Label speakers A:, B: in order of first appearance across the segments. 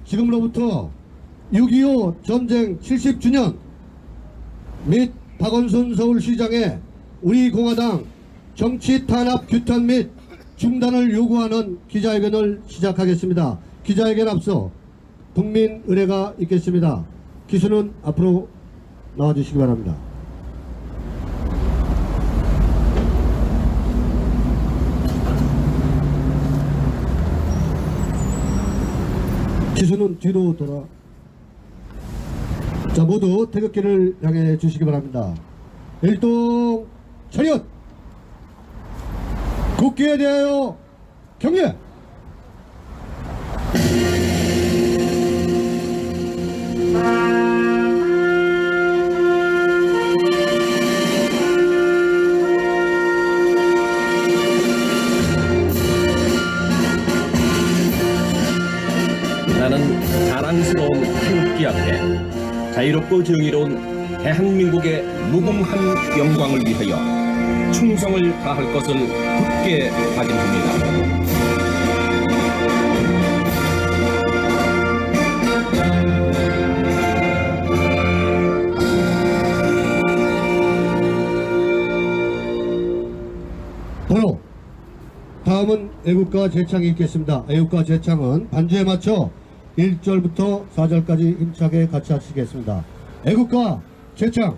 A: 지금으로부터 6.25 전쟁 70주년 및 박원순 서울시장의 우리 공화당 정치 탄압 규탄 및 중단을 요구하는 기자회견을 시작하겠습니다. 기자회견 앞서 국민 의례가 있겠습니다. 기수는 앞으로 나와주시기 바랍니다. 기수는 뒤로 돌아. 자, 모두 태극기를 향해 주시기 바랍니다. 일동 차렷! 국기에 대하여 경례!
B: 나는 자랑스러운 태극기 앞에 자유롭고 정의로운 대한민국의 무궁한 영광을 위하여 충성을 다할 것을 굳게 다짐합니다.
A: 바로 다음은 애국가 제창이 있겠습니다. 애국가 제창은 반주에 맞춰 1절부터 4절까지 힘차게 같이 하시겠습니다. 애국가 제창.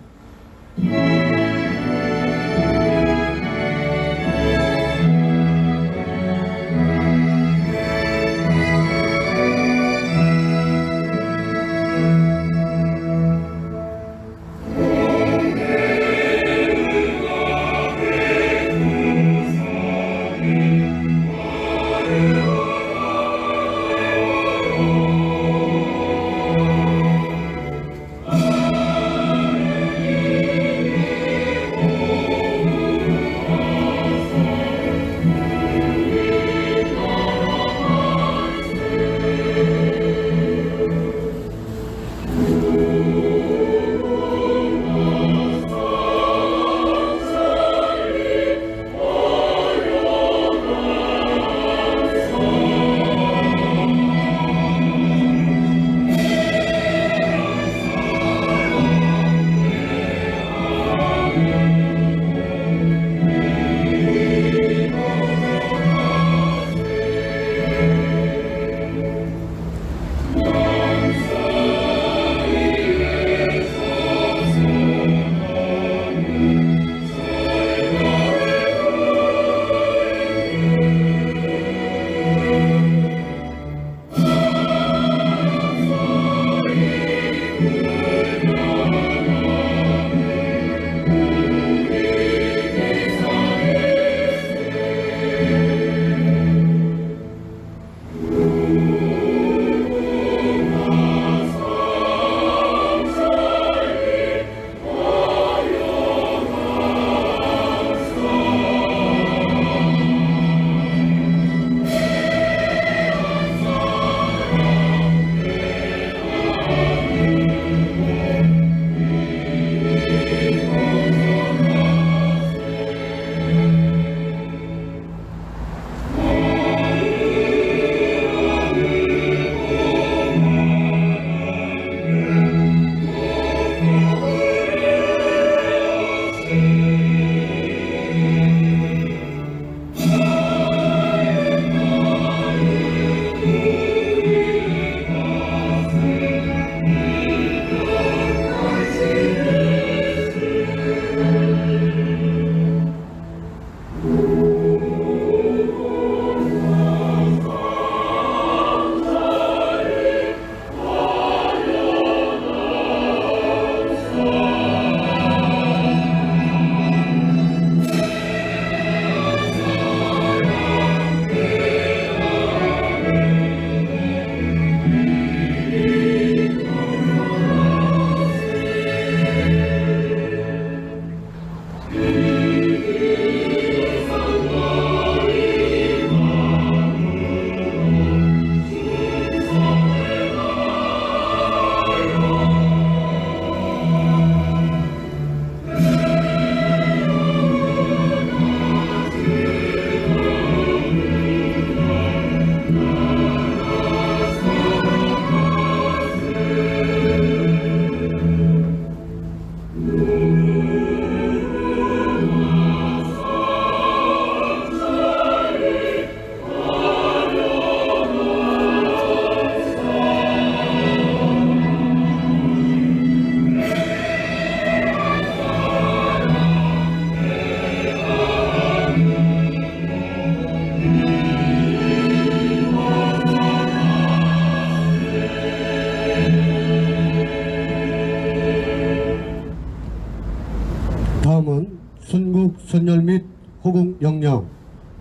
A: 선열 및 호국 영령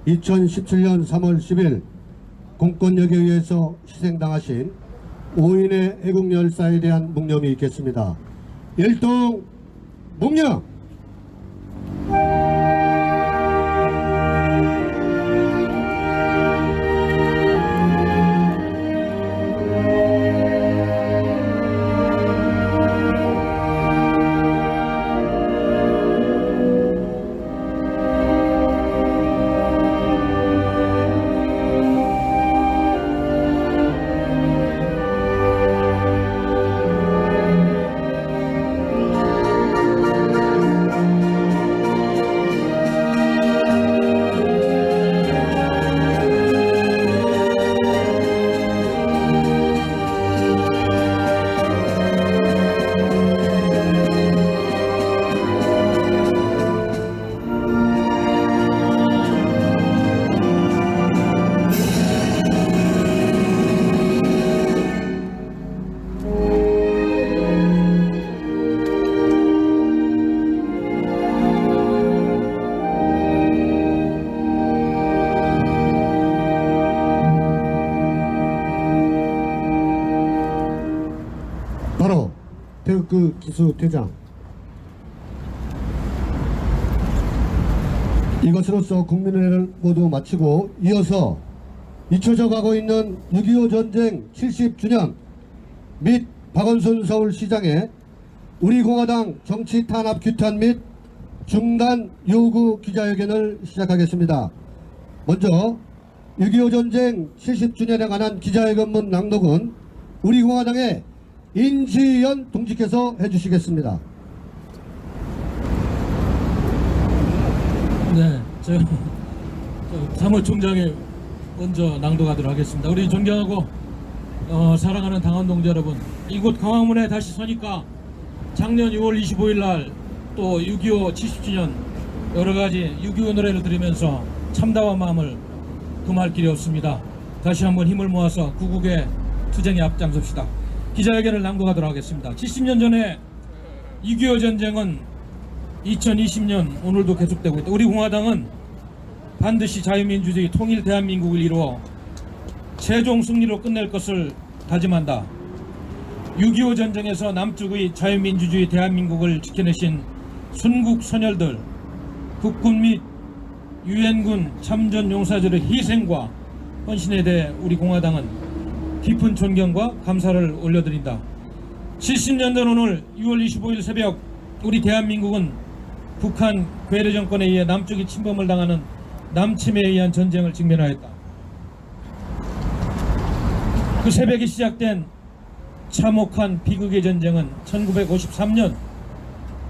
A: 2017년 3월 10일 공권력에 의해서 희생당하신 5인의 애국 열사에 대한 묵념이 있겠습니다. 일동 묵념. 바로 태극 기수대장. 이것으로서 국민회를 모두 마치고 이어서 잊혀져 가고 있는 6.25 전쟁 70주년 및 박원순 서울시장의 우리 공화당 정치 탄압 규탄 및 중단 요구 기자회견을 시작하겠습니다. 먼저 6.25 전쟁 70주년에 관한 기자회견문 낭독은 우리 공화당의 인지연 동지께서 해주시겠습니다.
C: 네, 저 사무총장이 먼저 낭독하도록 하겠습니다. 우리 존경하고 사랑하는 당원 동지 여러분, 이곳 광화문에 다시 서니까 작년 6월 25일 날 또 6.25 70주년 여러가지 6.25 노래를 들으면서 참담한 마음을 금할 길이 없습니다. 다시 한번 힘을 모아서 구국의 투쟁에 앞장섭시다. 기자회견을 낭독하도록 하겠습니다. 70년 전에 6.25 전쟁은 2020년 오늘도 계속되고 있다. 우리 공화당은 반드시 자유민주주의 통일 대한민국을 이루어 최종 승리로 끝낼 것을 다짐한다. 6.25 전쟁에서 남쪽의 자유민주주의 대한민국을 지켜내신 순국 선열들, 국군 및 유엔군 참전 용사들의 희생과 헌신에 대해 우리 공화당은 깊은 존경과 감사를 올려드린다. 70년 전 오늘 6월 25일 새벽 우리 대한민국은 북한 괴뢰 정권에 의해 남쪽이 침범을 당하는 남침에 의한 전쟁을 직면하였다. 그 새벽에 시작된 참혹한 비극의 전쟁은 1953년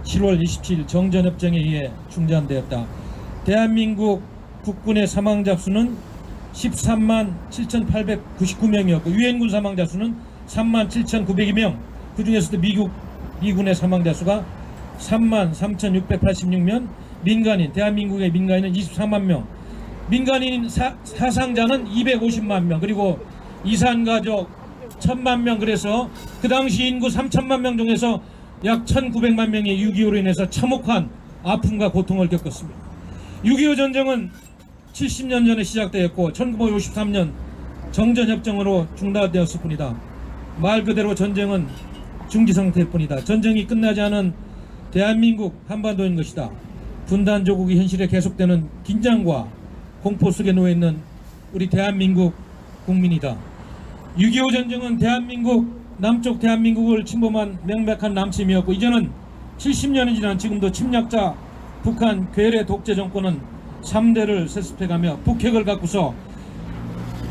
C: 7월 27일 정전협정에 의해 중단되었다. 대한민국 국군의 사망자 수는 13만 7,899명이었고 유엔군 사망자 수는 3만 7,902명, 그 중에서도 미군의 사망자 수가 3만 3,686명, 민간인, 대한민국의 민간인은 23만 명, 민간인 사상자는 250만 명, 그리고 이산가족 1,000만 명. 그래서 그 당시 인구 3천만 명 중에서 약 1,900만 명이 6.25로 인해서 참혹한 아픔과 고통을 겪었습니다. 6.25 전쟁은 70년 전에 시작되었고 1953년 정전협정으로 중단되었을 뿐이다. 말 그대로 전쟁은 중지상태일 뿐이다. 전쟁이 끝나지 않은 대한민국 한반도인 것이다. 분단 조국이 현실에 계속되는 긴장과 공포 속에 놓여있는 우리 대한민국 국민이다. 6.25 전쟁은 대한민국, 남쪽 대한민국을 침범한 명백한 남침이었고 이제는 70년이 지난 지금도 침략자 북한 괴뢰 독재 정권은 3대를 세습해가며 북핵을 갖고서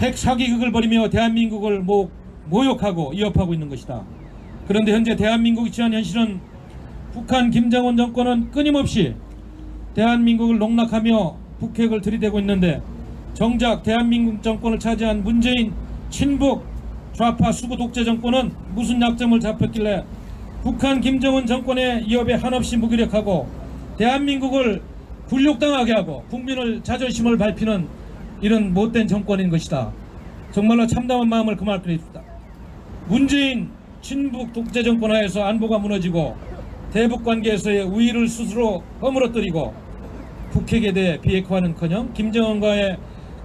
C: 핵 사기극을 벌이며 대한민국을 모욕하고 위협하고 있는 것이다. 그런데 현재 대한민국이 처한 현실은 북한 김정은 정권은 끊임없이 대한민국을 농락하며 북핵을 들이대고 있는데 정작 대한민국 정권을 차지한 문재인 친북 좌파 수구 독재 정권은 무슨 약점을 잡혔길래 북한 김정은 정권의 위협에 한없이 무기력하고 대한민국을 굴욕당하게 하고 국민을 자존심을 밟히는 이런 못된 정권인 것이다. 정말로 참담한 마음을 금할 길이 있다. 문재인 친북 독재 정권 하에서 안보가 무너지고 대북 관계에서의 우위를 스스로 허물어뜨리고 북핵에 대해 비핵화는커녕 김정은과의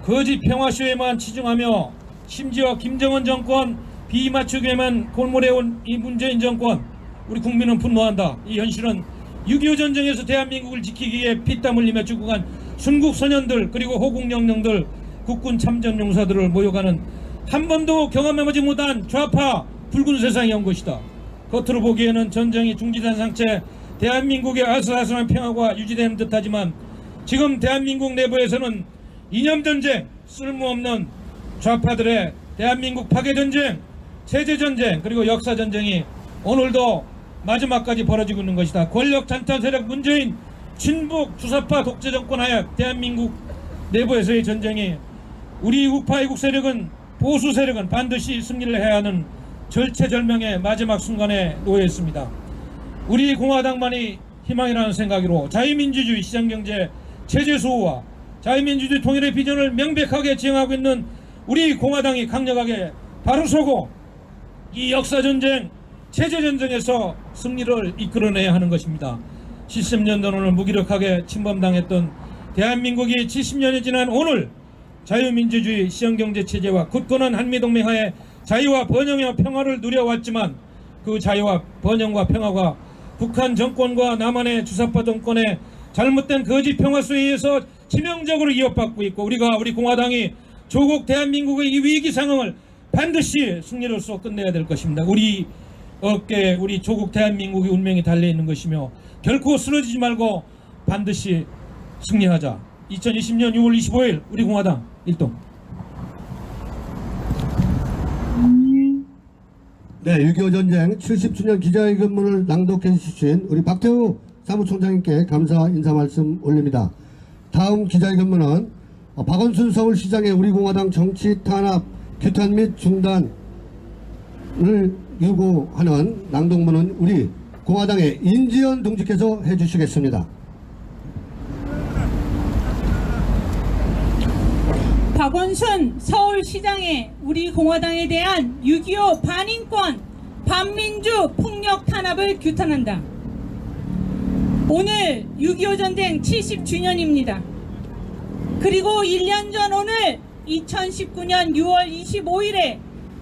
C: 거짓 평화쇼에만 치중하며 심지어 김정은 정권 비맞추게만 골몰해온 이 문재인 정권, 우리 국민은 분노한다. 이 현실은 6.25 전쟁에서 대한민국을 지키기 위해 피땀 흘리며 죽어간 순국 소년들, 그리고 호국 영령들, 국군 참전 용사들을 모욕하는 한 번도 경험해보지 못한 좌파 붉은 세상이 온 것이다. 겉으로 보기에는 전쟁이 중지된 상태 대한민국의 아슬아슬한 평화가 유지되는 듯하지만 지금 대한민국 내부에서는 이념전쟁, 쓸모없는 좌파들의 대한민국 파괴전쟁, 세제전쟁, 그리고 역사전쟁이 오늘도 마지막까지 벌어지고 있는 것이다. 권력 잔탄 세력 문재인 친북 주사파 독재 정권 하에 대한민국 내부에서의 전쟁이 우리 우파 애국 세력은, 보수 세력은 반드시 승리를 해야 하는 절체절명의 마지막 순간에 놓여 있습니다. 우리 공화당만이 희망이라는 생각으로 자유민주주의 시장경제 체제 수호와 자유민주주의 통일의 비전을 명백하게 지향하고 있는 우리 공화당이 강력하게 바로 서고 이 역사전쟁, 체제전쟁에서 승리를 이끌어내야 하는 것입니다. 70년 전을 무기력하게 침범당했던 대한민국이 70년이 지난 오늘 자유민주주의 시장경제체제와 굳건한 한미동맹하에 자유와 번영과 평화를 누려왔지만 그 자유와 번영과 평화가 북한 정권과 남한의 주사파 정권의 잘못된 거짓 평화수에 의해서 치명적으로 위협받고 있고, 우리 공화당이 조국 대한민국의 이 위기 상황을 반드시 승리로써 끝내야 될 것입니다. 우리 어깨에 우리 조국 대한민국의 운명이 달려있는 것이며 결코 쓰러지지 말고 반드시 승리하자. 2020년 6월 25일 우리 공화당 일동.
A: 네, 6.25 전쟁 70주년 기자회견문을 낭독해 주신 우리 박태우 사무총장님께 감사 인사 말씀 올립니다. 다음 기자회견문은 박원순 서울시장의 우리 공화당 정치 탄압, 규탄 및 중단을 요구하는 낭독문은 우리 공화당의 인지연 동지께서 해주시겠습니다.
D: 박원순 서울시장의 우리 공화당에 대한 6.25 반인권, 반민주 폭력 탄압을 규탄한다. 오늘 6.25 전쟁 70주년입니다. 그리고 1년 전 오늘 2019년 6월 25일에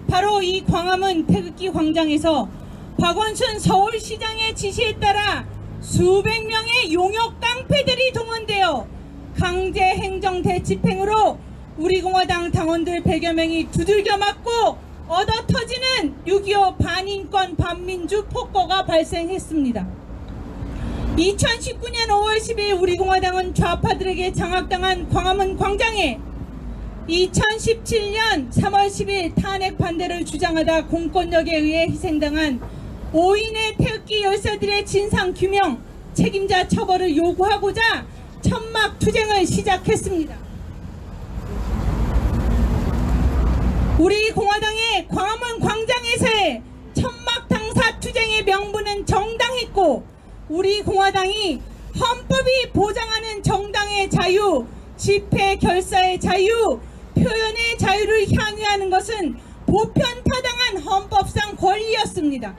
D: 바로 이 광화문 태극기 광장에서 박원순 서울시장의 지시에 따라 수백 명의 용역 깡패들이 동원되어 강제 행정 대집행으로 우리 공화당 당원들 100여 명이 두들겨 맞고 얻어 터지는 6.25 반인권 반민주 폭거가 발생했습니다. 2019년 5월 10일 우리 공화당은 좌파들에게 장악당한 광화문 광장에 2017년 3월 10일 탄핵 반대를 주장하다 공권력에 의해 희생당한 5인의 태극기 열사들의 진상규명, 책임자 처벌을 요구하고자 천막 투쟁을 시작했습니다. 우리 공화당의 광화문 광장에서의 천막 당사 투쟁의 명분은 정당했고, 우리 공화당이 헌법이 보장하는 정당의 자유, 집회 결사의 자유, 표현의 자유를 향유하는 것은 보편타당한 헌법상 권리였습니다.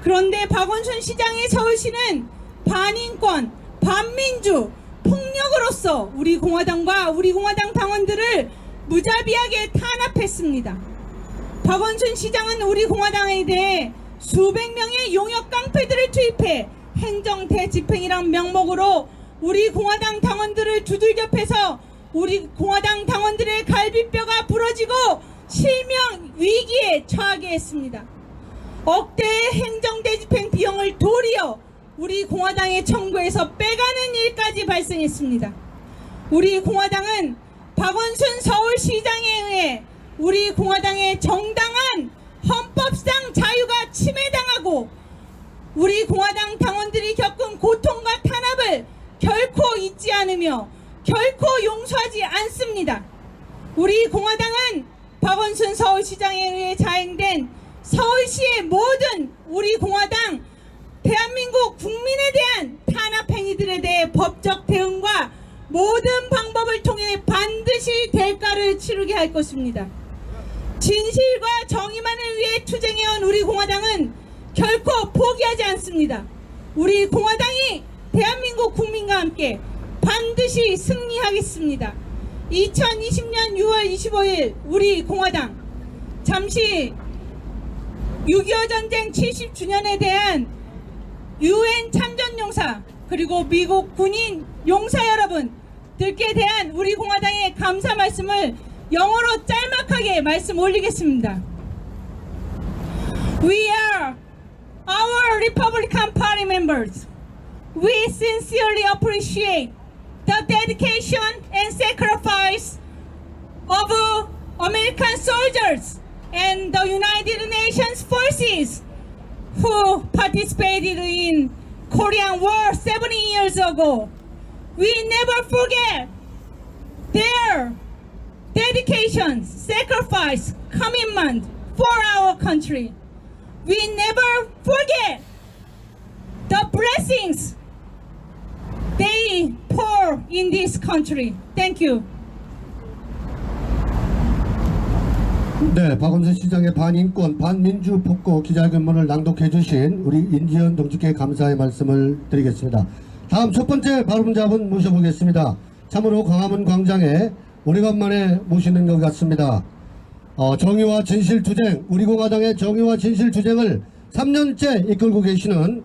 D: 그런데 박원순 시장의 서울시는 반인권, 반민주, 폭력으로서 우리 공화당과 우리 공화당 당원들을 무자비하게 탄압했습니다. 박원순 시장은 우리 공화당에 대해 수백 명의 용역 깡패들을 투입해 행정 대집행이란 명목으로 우리 공화당 당원들을 두들겨 패서 우리 공화당 당원들의 갈비뼈가 부러지고 실명 위기에 처하게 했습니다. 억대의 행정 대집행 비용을 도리어 우리 공화당의 청구에서 빼가는 일까지 발생했습니다. 우리 공화당은 박원순 서울시장에 의해 우리 공화당의 정당한 헌법상 자유가 침해당하고 우리 공화당 당원들이 겪은 고통과 탄압을 결코 잊지 않으며 결코 용서하지 않습니다. 우리 공화당은 박원순 서울시장에 의해 자행된 서울시의 모든 우리 공화당 대한민국 국민에 대한 탄압 행위들에 대해 법적 대응과 모든 방법을 통해 반드시 대가를 치르게 할 것입니다. 진실과 정의만을 위해 투쟁해온 우리 공화당은 결코 포기하지 않습니다. 우리 공화당이 대한민국 국민과 함께 반드시 승리하겠습니다. 2020년 6월 25일 우리 공화당 잠시 6.25 전쟁 70주년에 대한 UN 참전용사 그리고 미국 군인 용사 여러분들께 대한 우리 공화당의 감사 말씀을 영어로 짤막하게 말씀 올리겠습니다. We are our Republican Party members. We sincerely appreciate the dedication and sacrifice of American soldiers and the United Nations forces who participated in Korean War 70 years ago. We never forget their dedication, sacrifice, commitment for our country. We never forget the blessings they pour in this country. Thank you.
A: 네, 박원순 시장의 반인권, 반민주 폭거 기자회견문을 낭독해 주신 우리 인지연 동지께 감사의 말씀을 드리겠습니다. 다음 첫 번째 발언자분 모셔보겠습니다. 참으로 광화문 광장에 오래간만에 모시는 것 같습니다. 정의와 진실투쟁, 우리 공화당의 정의와 진실투쟁을 3년째 이끌고 계시는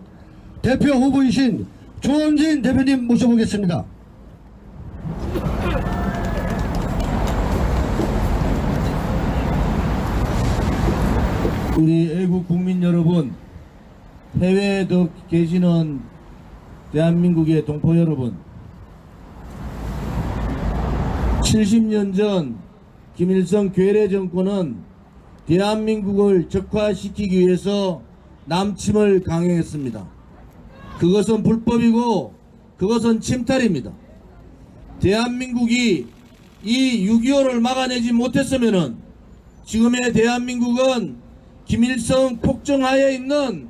A: 대표 후보이신 조원진 대표님 모셔보겠습니다.
E: 우리 애국 국민 여러분, 해외에 계시는 대한민국의 동포 여러분, 70년 전 김일성 괴뢰 정권은 대한민국을 적화시키기 위해서 남침을 강행했습니다. 그것은 불법이고 그것은 침탈입니다. 대한민국이 이 6.25를 막아내지 못했으면은 지금의 대한민국은 김일성 폭정하에 있는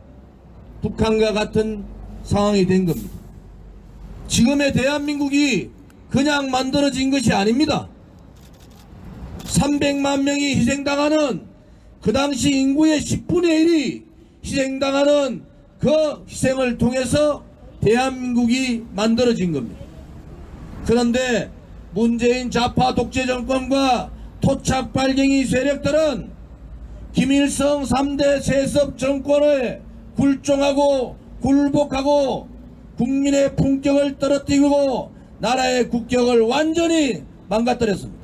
E: 북한과 같은 상황이 된 겁니다. 지금의 대한민국이 그냥 만들어진 것이 아닙니다. 300만 명이 희생당하는 그 당시 인구의 10분의 1이 희생당하는 그 희생을 통해서 대한민국이 만들어진 겁니다. 그런데 문재인 좌파 독재 정권과 토착 발갱이 세력들은 김일성 3대 세습 정권에 굴종하고 굴복하고 국민의 품격을 떨어뜨리고 나라의 국격을 완전히 망가뜨렸습니다.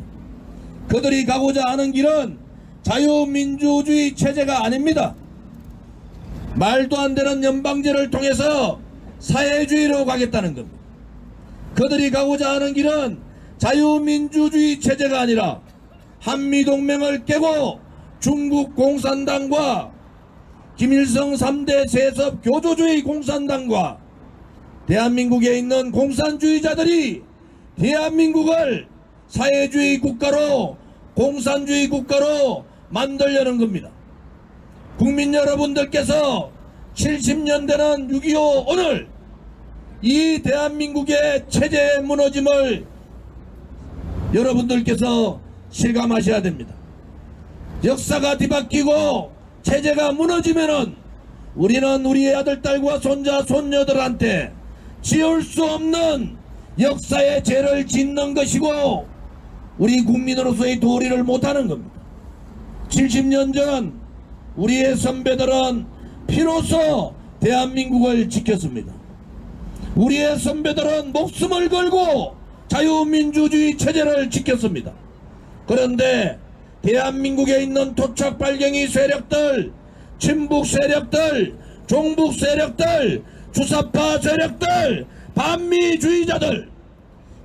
E: 그들이 가고자 하는 길은 자유민주주의 체제가 아닙니다. 말도 안 되는 연방제를 통해서 사회주의로 가겠다는 겁니다. 그들이 가고자 하는 길은 자유민주주의 체제가 아니라 한미동맹을 깨고 중국 공산당과 김일성 3대 세습 교조주의 공산당과 대한민국에 있는 공산주의자들이 대한민국을 사회주의 국가로 공산주의 국가로 만들려는 겁니다. 국민 여러분들께서 70년대는 6.25 오늘 이 대한민국의 체제의 무너짐을 여러분들께서 실감하셔야 됩니다. 역사가 뒤바뀌고 체제가 무너지면은 우리는 우리의 아들, 딸과 손자, 손녀들한테 지울 수 없는 역사의 죄를 짓는 것이고 우리 국민으로서의 도리를 못하는 겁니다. 70년 전 우리의 선배들은 피로써 대한민국을 지켰습니다. 우리의 선배들은 목숨을 걸고 자유민주주의 체제를 지켰습니다. 그런데 대한민국에 있는 토착 발갱이 세력들, 친북 세력들, 종북 세력들, 주사파 세력들, 반미주의자들,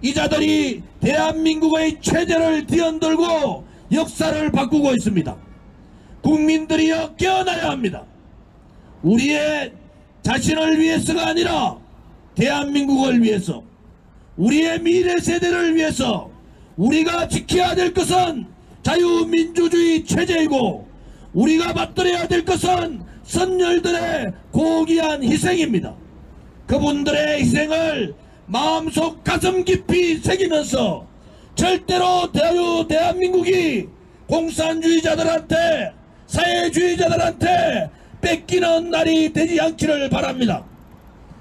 E: 이자들이 대한민국의 체제를 뒤흔들고 역사를 바꾸고 있습니다. 국민들이 깨어나야 합니다. 우리의 자신을 위해서가 아니라 대한민국을 위해서, 우리의 미래 세대를 위해서 우리가 지켜야 될 것은 자유민주주의 체제이고 우리가 받들어야 될 것은 선열들의 고귀한 희생입니다. 그분들의 희생을 마음속 가슴 깊이 새기면서 절대로 대한민국이 공산주의자들한테 사회주의자들한테 뺏기는 날이 되지 않기를 바랍니다.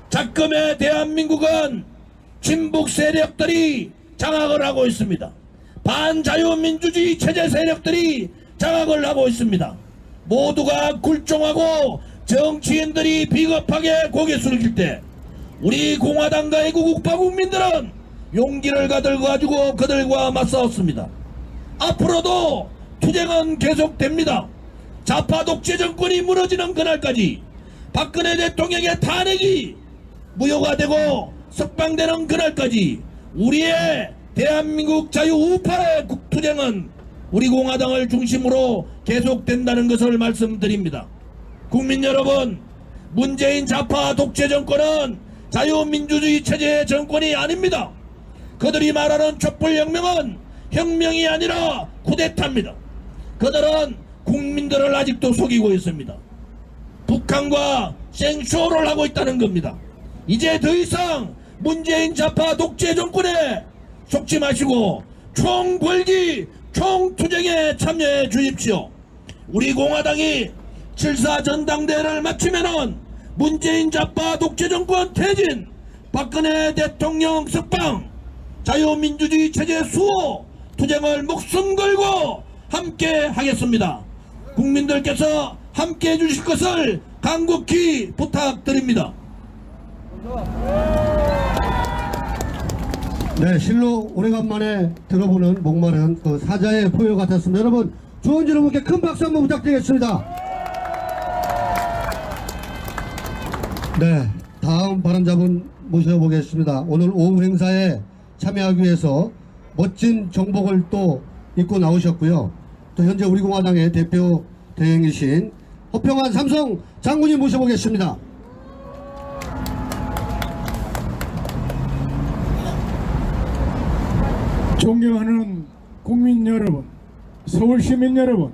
E: 작금의 대한민국은 진북 세력들이 장악을 하고 있습니다. 반자유민주주의 체제 세력들이 장악을 하고 있습니다. 모두가 굴종하고 정치인들이 비겁하게 고개 숙일 때 우리 공화당과 애국우파 국민들은 용기를 가지고 그들과 맞싸웠습니다. 앞으로도 투쟁은 계속됩니다. 좌파 독재 정권이 무너지는 그날까지, 박근혜 대통령의 탄핵이 무효가 되고 석방되는 그날까지 우리의 대한민국 자유우파의 투쟁은 우리 공화당을 중심으로 계속된다는 것을 말씀드립니다. 국민 여러분, 문재인 좌파 독재 정권은 자유민주주의 체제의 정권이 아닙니다. 그들이 말하는 촛불혁명은 혁명이 아니라 쿠데타입니다. 그들은 국민들을 아직도 속이고 있습니다. 북한과 생쇼를 하고 있다는 겁니다. 이제 더 이상 문재인 좌파 독재 정권에 속지 마시고 총궐기, 총투쟁에 참여해 주십시오. 우리 공화당이 7.4 전당대회를 마치면은 문재인 좌파 독재 정권 퇴진, 박근혜 대통령 석방, 자유민주주의 체제 수호 투쟁을 목숨 걸고 함께 하겠습니다. 국민들께서 함께 해주실 것을 간곡히 부탁드립니다.
A: 네, 실로 오래간만에 들어보는 목마른 그 사자의 포효 같았습니다. 여러분, 좋은 여러분께 큰 박수 한번 부탁드리겠습니다. 네, 다음 발언자분 모셔보겠습니다. 오늘 오후 행사에 참여하기 위해서 멋진 정복을 또 입고 나오셨고요. 또 현재 우리 공화당의 대표 대행이신 허평환 삼성 장군님 모셔보겠습니다.
F: 존경하는 국민 여러분, 서울 시민 여러분,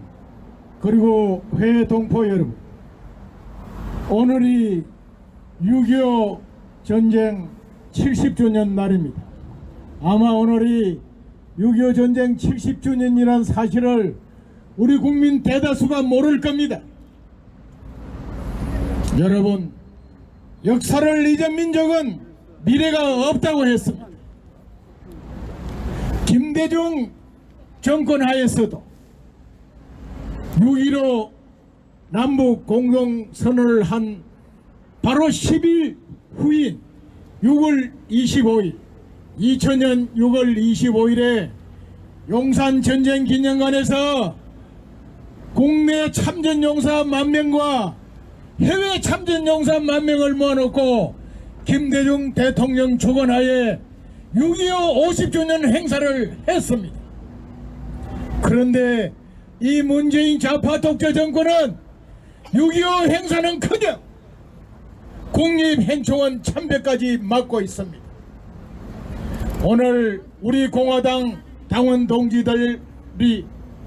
F: 그리고 회동포 여러분, 오늘이 6.25 전쟁 70주년 날입니다. 아마 오늘이 6.25 전쟁 70주년이라는 사실을 우리 국민 대다수가 모를 겁니다. 여러분, 역사를 잊은 민족은 미래가 없다고 했습니다. 김대중 정권 하에서도 6.15 남북 공동선언을 한 바로 10일 후인 6월 25일 2000년 6월 25일에 용산전쟁기념관에서 국내 참전용사 10,000명과 해외 참전용사 10,000명을 모아놓고 김대중 대통령 주관하에 6.25 50주년 행사를 했습니다. 그런데 이 문재인 좌파 독재 정권은 6.25 행사는커녕 국립행정원 참배까지 막고 있습니다. 오늘 우리 공화당 당원 동지들이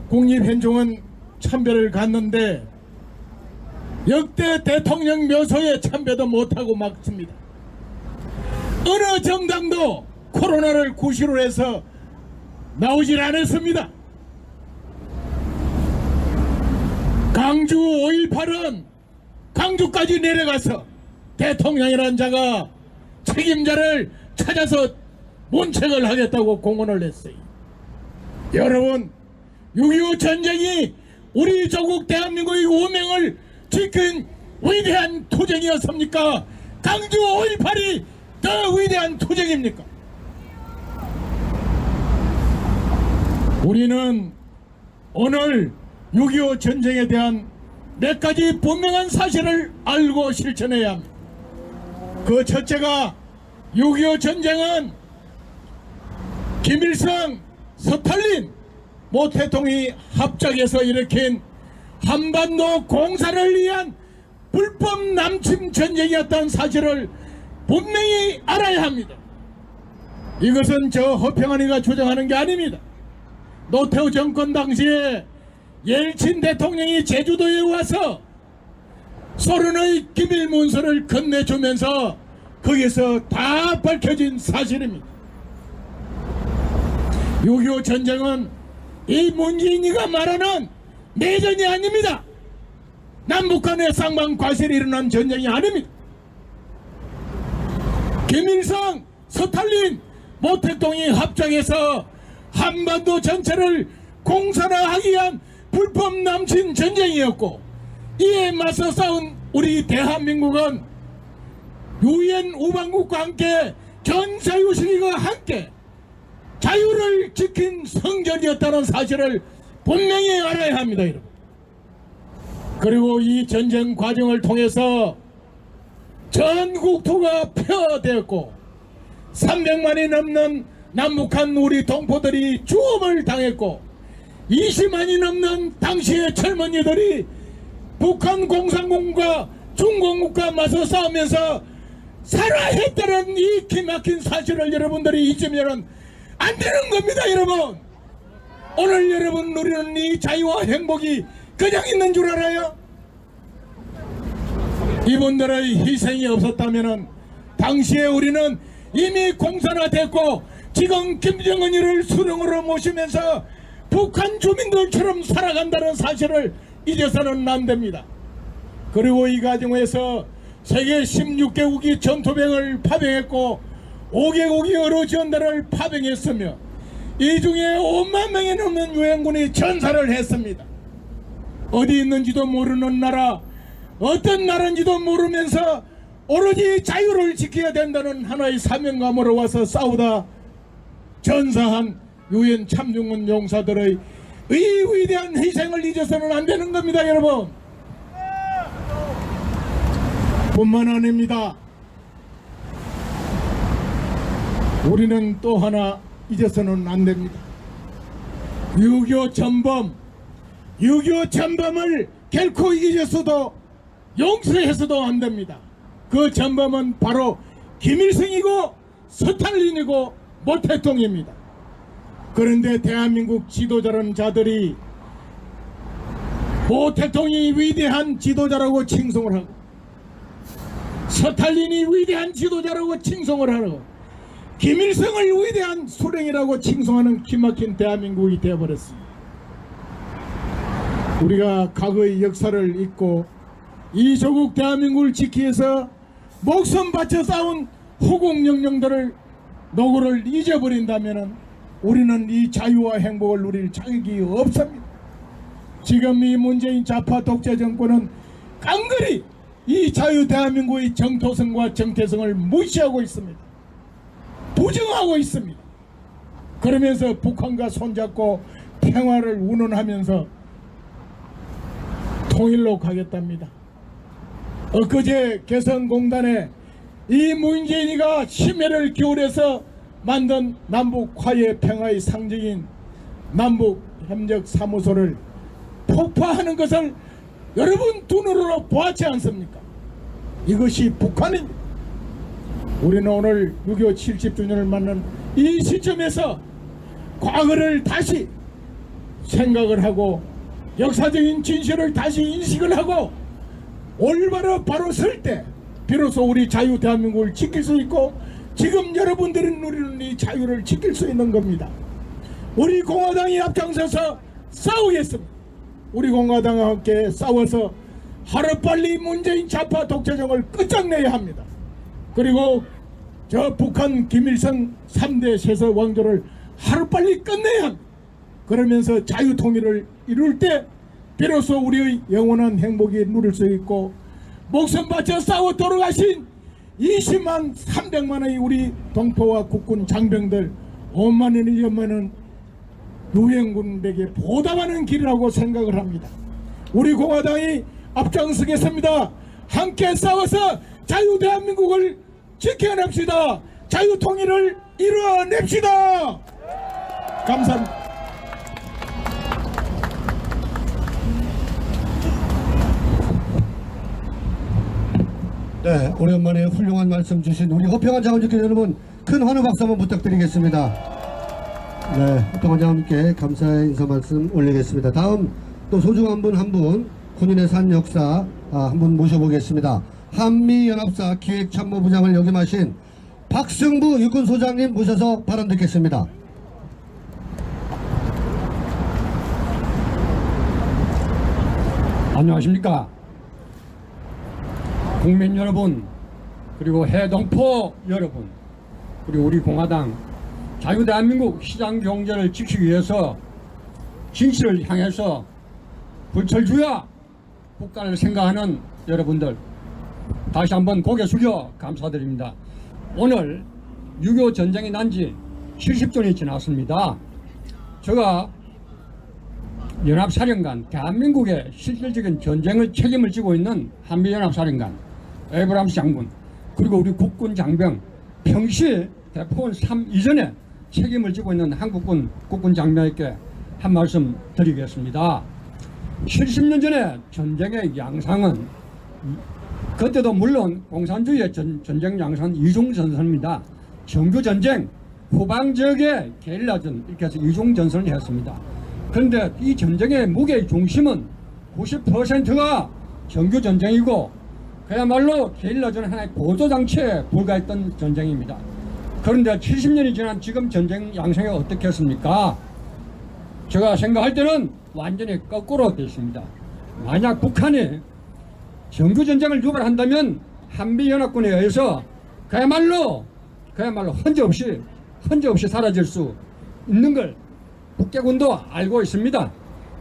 F: 국립행정원 참배를 갔는데 역대 대통령 묘소에 참배도 못하고 막습니다. 어느 정당도 코로나를 구실로 해서 나오질 않았습니다. 강주 5.18은 강주까지 내려가서 대통령이라는 자가 책임자를 찾아서 문책을 하겠다고 공언을 했어요. 여러분, 6.25 전쟁이 우리 조국 대한민국의 운명을 지킨 위대한 투쟁이었습니까? 강주 5.18이 더 위대한 투쟁입니까? 우리는 오늘 6.25 전쟁에 대한 몇 가지 분명한 사실을 알고 실천해야 합니다. 그 첫째가 6.25 전쟁은 김일성, 스탈린, 모 대통령이 합작해서 일으킨 한반도 공사를 위한 불법 남침 전쟁이었다는 사실을 분명히 알아야 합니다. 이것은 저 허평환이가 주장하는 게 아닙니다. 노태우 정권 당시에 옐친 대통령이 제주도에 와서 소련의 기밀 문서를 건네주면서 거기서 다 밝혀진 사실입니다. 6.25 전쟁은 이 문재인이가 말하는 내전이 아닙니다. 남북 간의 쌍방 과실이 일어난 전쟁이 아닙니다. 김일성, 스탈린, 모택동이 합작해서 한반도 전체를 공산화하기 위한 불법 남친 전쟁이었고, 이에 맞서 싸운 우리 대한민국은 유엔 우방국과 함께 전 자유시민과 함께 자유를 지킨 성전이었다는 사실을 분명히 알아야 합니다, 여러분. 그리고 이 전쟁 과정을 통해서 전국토가 폐허되었고 300만이 넘는 남북한 우리 동포들이 죽음을 당했고 20만이 넘는 당시의 젊은이들이 북한 공산공과 중공국과 맞서 싸우면서 살아했다는 이 기막힌 사실을 여러분들이 잊으면 안 되는 겁니다, 여러분. 오늘 여러분 누리는 이 자유와 행복이 그냥 있는 줄 알아요? 이분들의 희생이 없었다면 당시에 우리는 이미 공산화됐고 지금 김정은이를 수령으로 모시면서 북한 주민들처럼 살아간다는 사실을 잊어서는 안 됩니다. 그리고 이 과정에서 세계 16개국이 전투병을 파병했고 5개국이 여러 지원대를 파병했으며 이 중에 5만 명이 넘는 유엔군이 전사를 했습니다. 어디 있는지도 모르는 나라, 어떤 나라인지도 모르면서 오로지 자유를 지켜야 된다는 하나의 사명감으로 와서 싸우다 전사한 유엔 참중원 용사들의 이 위대한 희생을 잊어서는 안 되는 겁니다, 여러분. 뿐만 아닙니다. 우리는 또 하나 잊어서는 안 됩니다. 6.25 전범, 6.25 전범을 결코 잊어서도 용서해서도 안 됩니다. 그 전범은 바로 김일성이고 스탈린이고 모택동입니다. 그런데 대한민국 지도자라는 자들이 모택동이 위대한 지도자라고 칭송을 하고 스탈린이 위대한 지도자라고 칭송을 하고 김일성을 위대한 수령이라고 칭송하는 기막힌 대한민국이 되어버렸습니다. 우리가 과거의 역사를 잊고 이 조국 대한민국을 지키기 위해서 목숨 바쳐 싸운 후국영령들을 노고를 잊어버린다면 우리는 이 자유와 행복을 누릴 자격이 없습니다. 지금 이 문재인 좌파 독재 정권은 깡그리 이 자유 대한민국의 정토성과 정체성을 무시하고 있습니다. 부정하고 있습니다. 그러면서 북한과 손잡고 평화를 운운하면서 통일로 가겠답니다. 엊그제 개성공단에 이 문재인이가 심혈을 기울여서 만든 남북 화해 평화의 상징인 남북 협력 사무소를 폭파하는 것을 여러분 두 눈으로 보았지 않습니까? 이것이 북한입니다. 우리는 오늘 6.25 70주년을 맞는 이 시점에서 과거를 다시 생각을 하고 역사적인 진실을 다시 인식을 하고 올바로 바로 설 때 비로소 우리 자유 대한민국을 지킬 수 있고 지금 여러분들이 누리는 이 자유를 지킬 수 있는 겁니다. 우리 공화당이 앞장서서 싸우겠습니다. 우리 공화당과 함께 싸워서 하루빨리 문재인 좌파 독재정을 끝장내야 합니다. 그리고 저 북한 김일성 3대 세서 왕조를 하루빨리 끝내야 합니다. 그러면서 자유통일을 이룰 때 비로소 우리의 영원한 행복이 누릴 수 있고 목숨 바쳐 싸워 돌아가신 20만 300만의 우리 동포와 국군 장병들 5만 원이 넘는 유엔군에게 보답하는 길이라고 생각을 합니다. 우리 공화당이 앞장서겠습니다. 함께 싸워서 자유 대한민국을 지켜냅시다. 자유통일을 이루어냅시다. 감사합니다.
A: 네, 오랜만에 훌륭한 말씀 주신 우리 허평한 장관님께 여러분 큰 환호 박수 한번 부탁드리겠습니다. 네, 허평한 장관님께 감사의 인사 말씀 올리겠습니다. 다음 또 소중한 분 한 분 군인의 산 역사 한 분 모셔보겠습니다. 한미연합사 기획참모부장을 역임하신 박승부 육군소장님 모셔서 발언 듣겠습니다.
G: 안녕하십니까. 국민 여러분, 그리고 해동포 여러분, 그리고 우리 공화당 자유대한민국 시장경제를 지키기 위해서 진실을 향해서 불철주야 국가를 생각하는 여러분들 다시 한번 고개 숙여 감사드립니다. 오늘 6.25 전쟁이 난 지 70년이 지났습니다. 제가 연합사령관, 대한민국의 실질적인 전쟁의 책임을 지고 있는 한미연합사령관 에브람스 장군, 그리고 우리 국군 장병, 평시 대포원 3 이전에 책임을 지고 있는 한국군 국군 장병에게 한 말씀 드리겠습니다. 70년 전에 전쟁의 양상은, 그때도 물론 공산주의의 전쟁 양상은 이중전선입니다. 정규전쟁, 후방지역의 게릴라전, 이렇게 해서 이중전선을 했습니다. 그런데 이 전쟁의 무게의 중심은 90%가 정규전쟁이고 그야말로 게릴라전 하나의 보조장치에 불과했던 전쟁입니다. 그런데 70년이 지난 지금 전쟁 양상이 어떻겠습니까? 제가 생각할 때는 완전히 거꾸로 되어 있습니다. 만약 북한이 정규전쟁을 유발한다면 한미연합군에 의해서 그야말로 헌재없이 사라질 수 있는 걸 북계군도 알고 있습니다.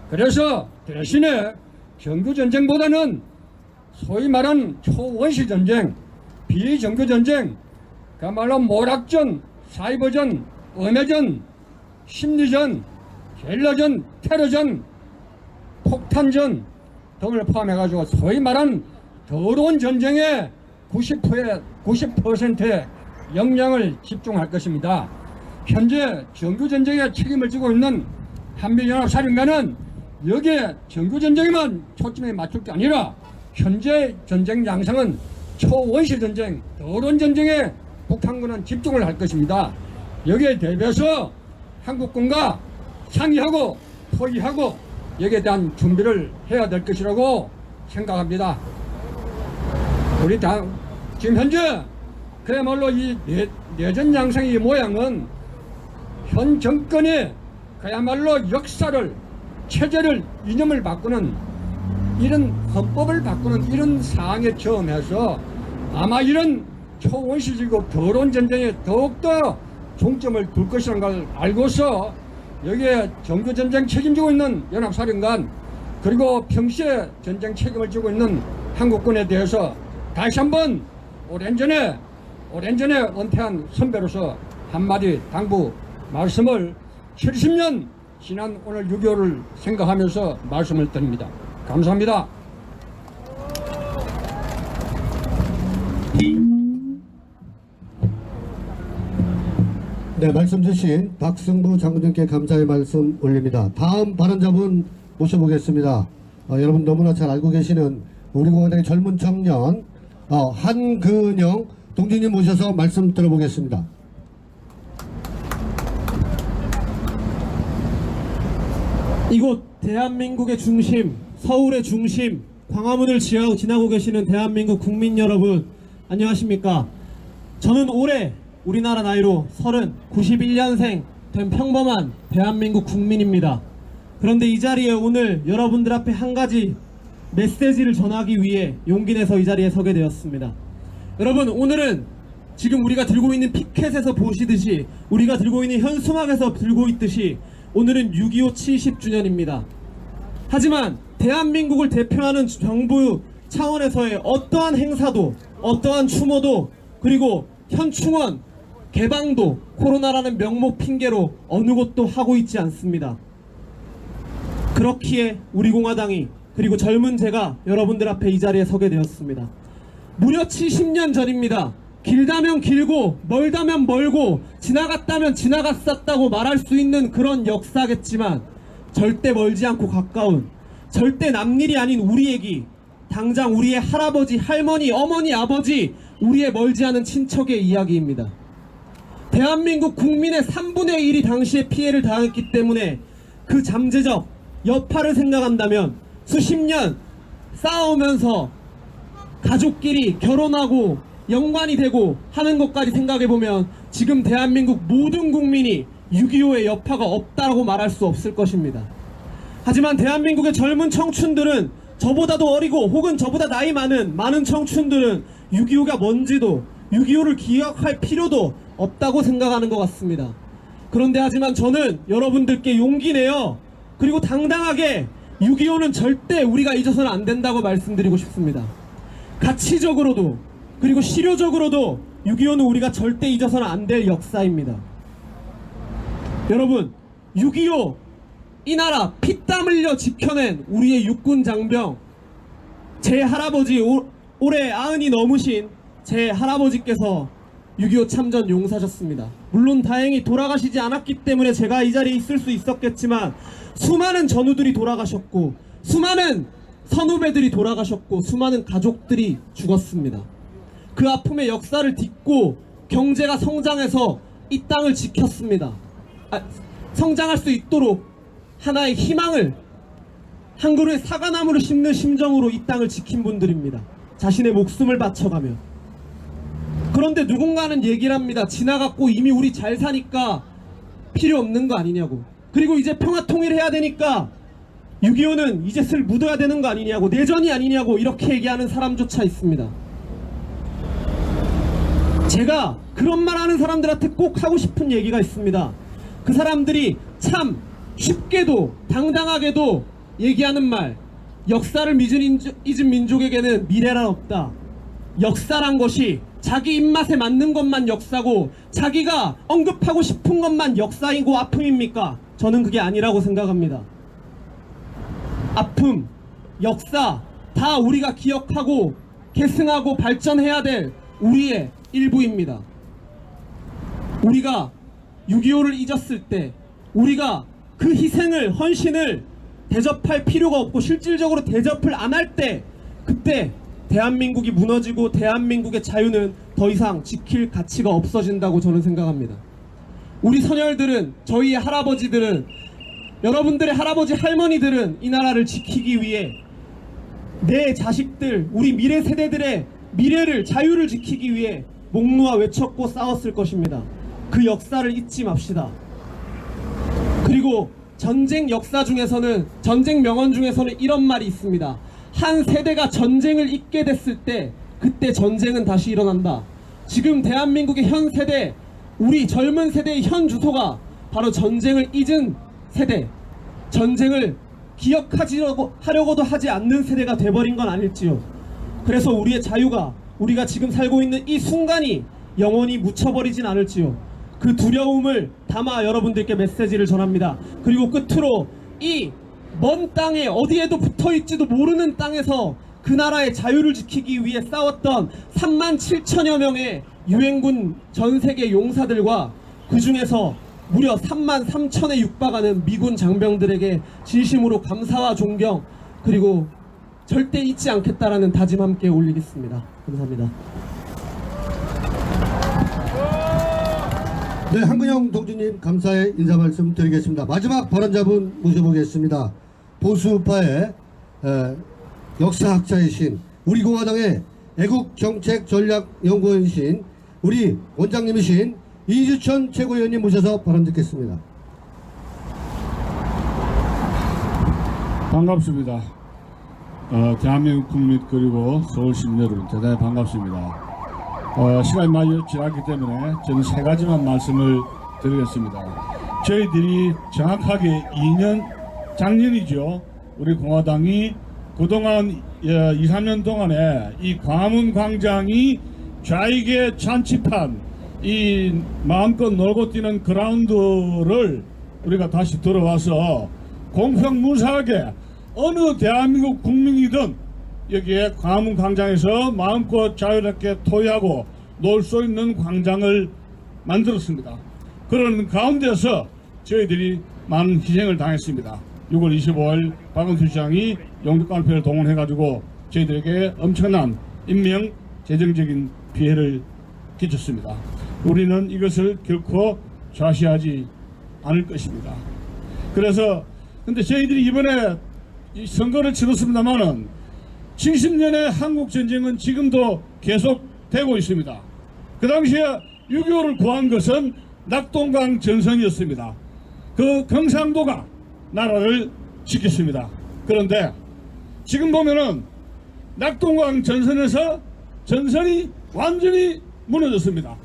G: 그래서 대신에 정규전쟁보다는 소위 말하는 초원시전쟁, 비정규전쟁, 그야말로 모락전, 사이버전, 음해전, 심리전, 게릴라전, 테러전, 폭탄전 등을 포함해가지고 소위 말하는 더러운 전쟁에 90%의 역량을 집중할 것입니다. 현재 정규전쟁에 책임을 지고 있는 한미연합사령관은 여기에 정규전쟁에만 초점에 맞출 게 아니라 현재 전쟁 양상은 초원시전쟁, 더러운 전쟁에 북한군은 집중을 할 것입니다. 여기에 대비해서 한국군과 상의하고 토의하고 여기에 대한 준비를 해야 될 것이라고 생각합니다. 우리 지금 현재 그야말로 이 내전 양상의 모양은 현 정권이 그야말로 역사를, 체제를, 이념을 바꾸는 이런 헌법을 바꾸는 이런 상황에 처음해서 아마 이런 초원시적이고 더러운 전쟁에 더욱더 중점을 둘 것이라는 걸 알고서 여기에 정규전쟁 책임지고 있는 연합사령관, 그리고 평시에 전쟁 책임을 지고 있는 한국군에 대해서 다시 한번 오랜 전에 은퇴한 선배로서 한마디 당부 말씀을 70년 지난 오늘 6.25를 생각하면서 말씀을 드립니다. 감사합니다.
A: 네, 말씀 주신 박승부 장군님께 감사의 말씀 올립니다. 다음 발언자분 모셔보겠습니다. 여러분 너무나 잘 알고 계시는 우리 공화당의 젊은 청년 한근영 동지님 모셔서 말씀 들어보겠습니다.
H: 이곳 대한민국의 중심, 서울의 중심, 광화문을 지나고 계시는 대한민국 국민 여러분, 안녕하십니까? 저는 올해 우리나라 나이로 91년생 된 평범한 대한민국 국민입니다. 그런데 이 자리에 오늘 여러분들 앞에 한 가지 메시지를 전하기 위해 용기 내서 이 자리에 서게 되었습니다. 여러분, 오늘은 지금 우리가 들고 있는 피켓에서 보시듯이, 우리가 들고 있는 현수막에서 들고 있듯이 오늘은 6.25 70주년입니다. 하지만 대한민국을 대표하는 정부 차원에서의 어떠한 행사도, 어떠한 추모도, 그리고 현충원 개방도 코로나라는 명목 핑계로 어느 곳도 하고 있지 않습니다. 그렇기에 우리 공화당이, 그리고 젊은 제가 여러분들 앞에 이 자리에 서게 되었습니다. 무려 70년 전입니다. 길다면 길고 멀다면 멀고 지나갔다면 지나갔었다고 말할 수 있는 그런 역사겠지만 절대 멀지 않고 가까운, 절대 남일이 아닌 우리 얘기, 당장 우리의 할아버지, 할머니, 어머니, 아버지, 우리의 멀지 않은 친척의 이야기입니다. 대한민국 국민의 3분의 1이 당시에 피해를 당했기 때문에 그 잠재적 여파를 생각한다면 수십 년 싸우면서 가족끼리 결혼하고 연관이 되고 하는 것까지 생각해보면 지금 대한민국 모든 국민이 6.25의 여파가 없다고 말할 수 없을 것입니다. 하지만 대한민국의 젊은 청춘들은, 저보다도 어리고 혹은 저보다 나이 많은 청춘들은 6.25가 뭔지도, 6.25를 기억할 필요도 없다고 생각하는 것 같습니다. 그런데 하지만 저는 여러분들께 용기 내어 그리고 당당하게 6.25는 절대 우리가 잊어서는 안 된다고 말씀드리고 싶습니다. 가치적으로도 그리고 실효적으로도 6.25는 우리가 절대 잊어서는 안 될 역사입니다. 여러분, 6.25 이 나라 피땀 흘려 지켜낸 우리의 육군 장병, 제 할아버지 올해 90이 넘으신 제 할아버지께서 6.25 참전 용사셨습니다. 물론 다행히 돌아가시지 않았기 때문에 제가 이 자리에 있을 수 있었겠지만 수많은 전우들이 돌아가셨고 수많은 선후배들이 돌아가셨고 수많은 가족들이 죽었습니다. 그 아픔의 역사를 딛고 경제가 성장해서 이 땅을 지켰습니다. 성장할 수 있도록 하나의 희망을, 한 그루의 사과나무를 심는 심정으로 이 땅을 지킨 분들입니다. 자신의 목숨을 바쳐가며. 그런데 누군가는 얘기를 합니다. 지나갔고 이미 우리 잘 사니까 필요 없는 거 아니냐고. 그리고 이제 평화통일해야 되니까 6.25는 이제 슬 묻어야 되는 거 아니냐고, 내전이 아니냐고 이렇게 얘기하는 사람조차 있습니다. 제가 그런 말 하는 사람들한테 꼭 하고 싶은 얘기가 있습니다. 그 사람들이 참 쉽게도 당당하게도 얘기하는 말, 역사를 잊은 민족에게는 미래란 없다. 역사란 것이 자기 입맛에 맞는 것만 역사고 자기가 언급하고 싶은 것만 역사이고 아픔입니까? 저는 그게 아니라고 생각합니다. 아픔, 역사 다 우리가 기억하고 계승하고 발전해야 될 우리의 일부입니다. 우리가 6.25를 잊었을 때, 우리가 그 희생을, 헌신을 대접할 필요가 없고 실질적으로 대접을 안 할 때, 그때 대한민국이 무너지고 대한민국의 자유는 더 이상 지킬 가치가 없어진다고 저는 생각합니다. 우리 선열들은, 저희의 할아버지들은, 여러분들의 할아버지 할머니들은 이 나라를 지키기 위해 내 자식들, 우리 미래 세대들의 미래를, 자유를 지키기 위해 목 놓아 외쳤고 싸웠을 것입니다. 그 역사를 잊지 맙시다. 그리고 전쟁 역사 중에서는, 전쟁 명언 중에서는 이런 말이 있습니다. 한 세대가 전쟁을 잊게 됐을 때 그때 전쟁은 다시 일어난다. 지금 대한민국의 현 세대, 우리 젊은 세대의 현 주소가 바로 전쟁을 잊은 세대, 전쟁을 기억하려고도 하지 않는 세대가 돼버린 건 아닐지요. 그래서 우리의 자유가, 우리가 지금 살고 있는 이 순간이 영원히 묻혀버리진 않을지요. 그 두려움을 담아 여러분들께 메시지를 전합니다. 그리고 끝으로 이 먼 땅에 어디에도 붙어있지도 모르는 땅에서 그 나라의 자유를 지키기 위해 싸웠던 37,000여 명의 유엔군 전세계 용사들과 그 중에서 무려 33,000에 육박하는 미군 장병들에게 진심으로 감사와 존경, 그리고 절대 잊지 않겠다라는 다짐 함께 올리겠습니다. 감사합니다.
A: 네, 한근영 동지님 감사의 인사 말씀 드리겠습니다. 마지막 발언자분 모셔보겠습니다. 보수파의 역사학자이신, 우리 공화당의 애국정책전략연구원이신, 우리 원장님이신 이주천 최고위원님 모셔서 발언 듣겠습니다.
I: 반갑습니다. 대한민국 국민 그리고 서울 시민 여러분 대단히 반갑습니다. 시간이 많이 지났기 때문에 저는 세 가지만 말씀을 드리겠습니다. 저희들이 정확하게 2년, 작년이죠. 우리 공화당이 그동안 2, 3년 동안에 이 광화문 광장이 좌익의 잔치판, 이 마음껏 놀고 뛰는 그라운드를 우리가 다시 들어와서 공평무사하게 어느 대한민국 국민이든 여기에 광화문 광장에서 마음껏 자유롭게 토의하고 놀 수 있는 광장을 만들었습니다. 그런 가운데서 저희들이 많은 희생을 당했습니다. 6월 25일 박원순 시장이 영주관표를 동원해가지고 저희들에게 엄청난 인명, 재정적인 피해를 끼쳤습니다. 우리는 이것을 결코 좌시하지 않을 것입니다. 그래서 근데 저희들이 이번에 이 선거를 치렀습니다만은 70년의 한국전쟁은 지금도 계속되고 있습니다. 그 당시에 6.25를 구한 것은 낙동강 전선이었습니다. 그 경상도가 나라를 지켰습니다. 그런데 지금 보면은 낙동강 전선에서 전선이 완전히 무너졌습니다.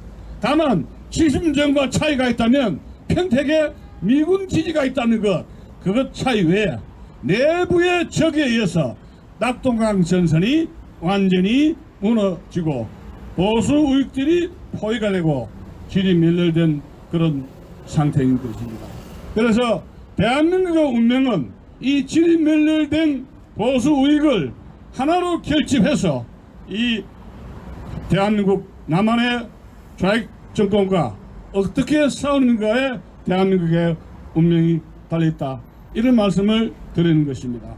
I: 다만 지심정과 차이가 있다면 평택에 미군 기지가 있다는 것, 그것 차이 외에 내부의 적에 의해서 낙동강 전선이 완전히 무너지고 보수 우익들이 포위가 되고 질이 멸렬된 그런 상태인 것입니다. 그래서 대한민국의 운명은 이 질이 멸렬된 보수 우익을 하나로 결집해서 이 대한민국 남한의 좌익 정권과 어떻게 싸우는가에 대한민국의 운명이 달려있다, 이런 말씀을 드리는 것입니다.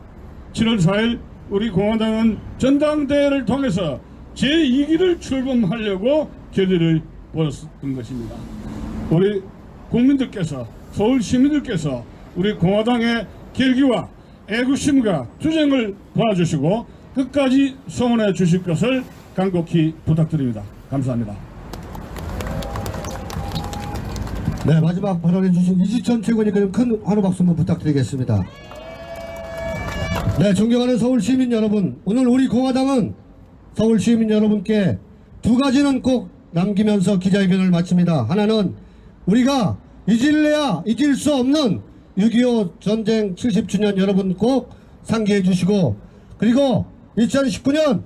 I: 7월 4일 우리 공화당은 전당대회를 통해서 제2기를 출범하려고 결의를 보였던 것입니다. 우리 국민들께서, 서울 시민들께서 우리 공화당의 결기와 애국심과 투쟁을 도와주시고 끝까지 성원해 주실 것을 간곡히 부탁드립니다. 감사합니다.
A: 네, 마지막 발언해 주신 이지천 최고위원님 큰 환호 박수 한번 부탁드리겠습니다. 네, 존경하는 서울 시민 여러분, 오늘 우리 공화당은 서울 시민 여러분께 두 가지는 꼭 남기면서 기자회견을 마칩니다. 하나는 우리가 잊을래야 잊을 수 없는 6.25 전쟁 70주년 여러분 꼭 상기해 주시고, 그리고 2019년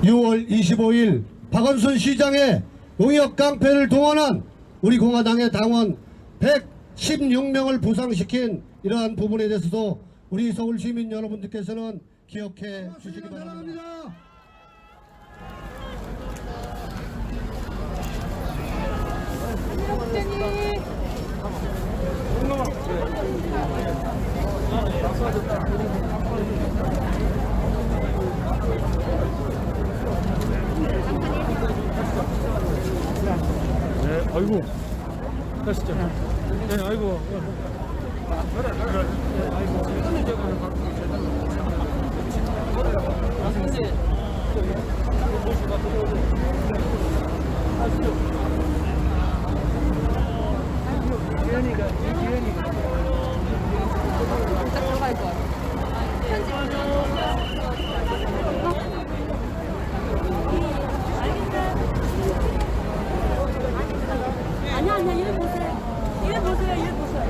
A: 6월 25일 박원순 시장의 용역 깡패를 동원한 우리 공화당의 당원 116명을 부상시킨 이러한 부분에 대해서도 우리 서울 시민 여러분들께서는 기억해 주시기 바랍니다.
C: 아이고, 가시죠. 네, 아이고.
J: 아니야, 이리 보세요. 이리 보세요, 이리 보세요.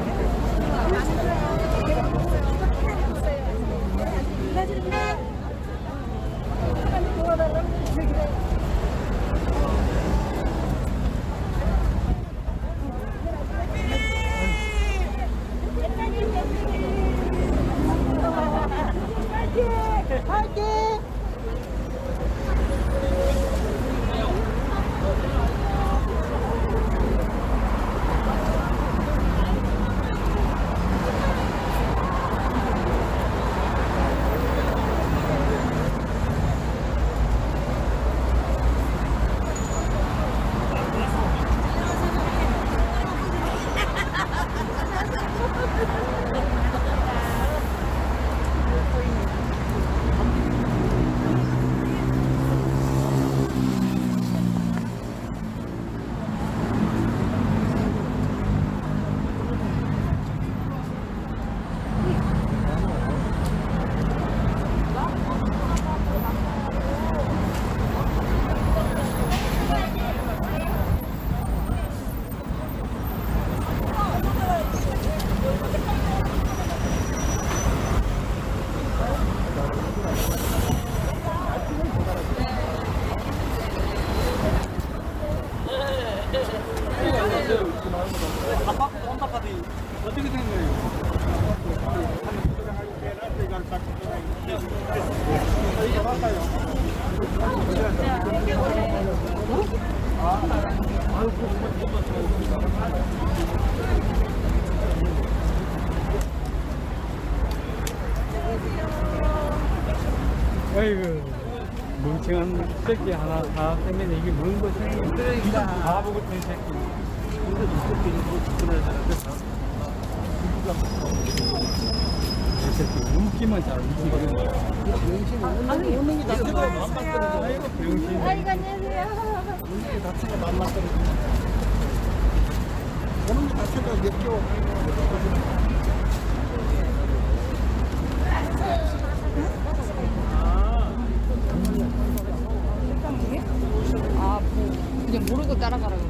J: 화이팅!
K: 아이고, 멍청한 새끼 하나 다 때문에 이게 뭔 거지? 그러니까 바보 같은 새끼. 이 새끼 웃기만 잘 웃기거든.
J: 아니, 오는 게 낫다.
K: 아이고, 병신.
J: 아이고, 안녕하세요. 아, 뭐, 그냥 모르고 따라가라고.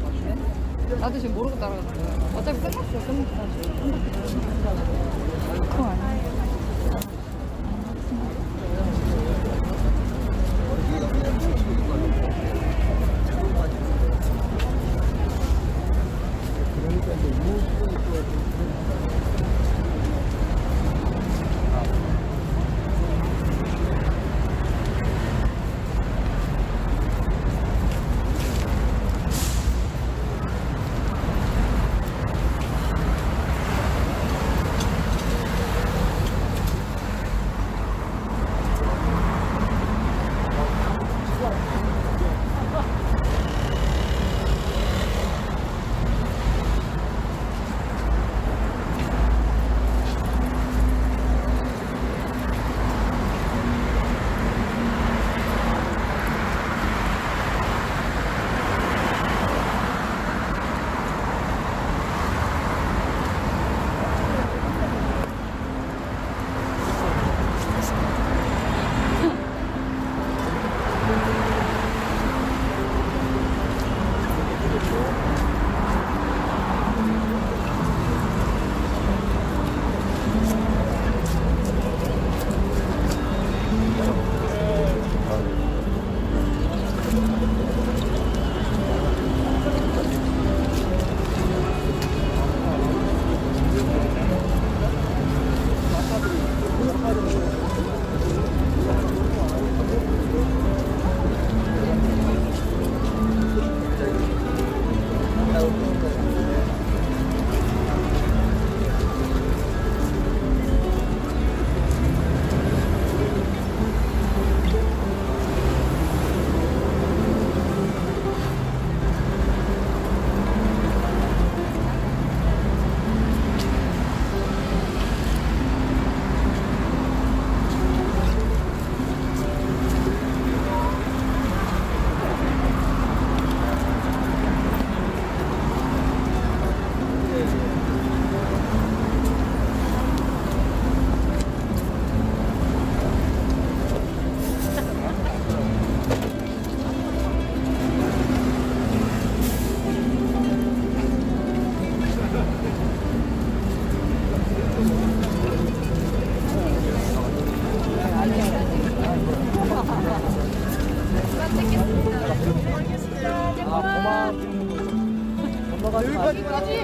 A: 여기까지.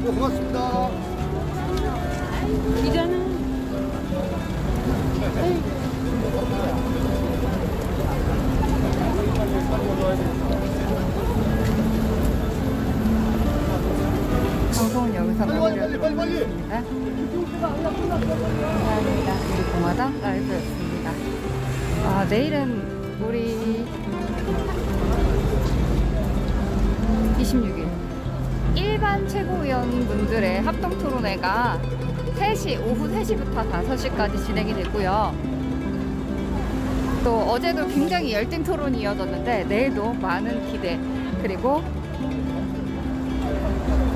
A: 고맙습니다.
J: 이제는 방송은 여기서 마무리하겠습니다. 감사합니다. 우리 공화당 라이브였습니다. 내일은 우리 26일 일반 최고위원분들의 합동토론회가 오후 3시부터 5시까지 진행이 되고요. 또 어제도 굉장히 열띤 토론이 이어졌는데 내일도 많은 기대 그리고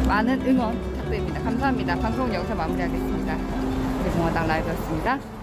J: 많은 응원 부탁드립니다. 감사합니다. 방송 여기서 마무리하겠습니다. 우리 공화당 라이브였습니다.